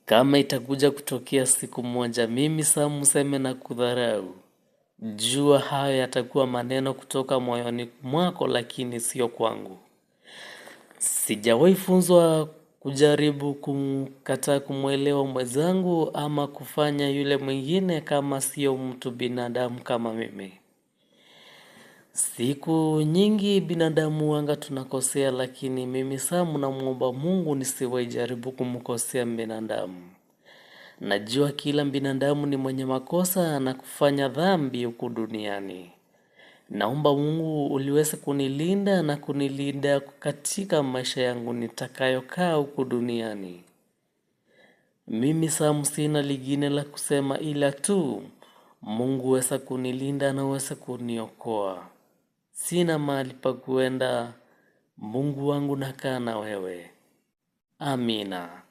Kama itakuja kutokea siku moja mimi Sam useme na kudharau, jua hayo yatakuwa maneno kutoka moyoni mwako lakini sio kwangu. Sijawahi funzwa kujaribu kumkataa kumwelewa mwenzangu ama kufanya yule mwingine kama sio mtu binadamu kama mimi. Siku nyingi binadamu huanga tunakosea, lakini mimi Sam namuomba Mungu nisiwahi jaribu kumkosea binadamu. Najua kila binadamu ni mwenye makosa na kufanya dhambi huku duniani. Naomba Mungu uliweze kunilinda na kunilinda katika maisha yangu nitakayokaa huku duniani. Mimi Sam sina lingine la kusema ila tu Mungu weza kunilinda na weza kuniokoa. Sina mahali pa kuenda, Mungu wangu nakaa na wewe. Amina.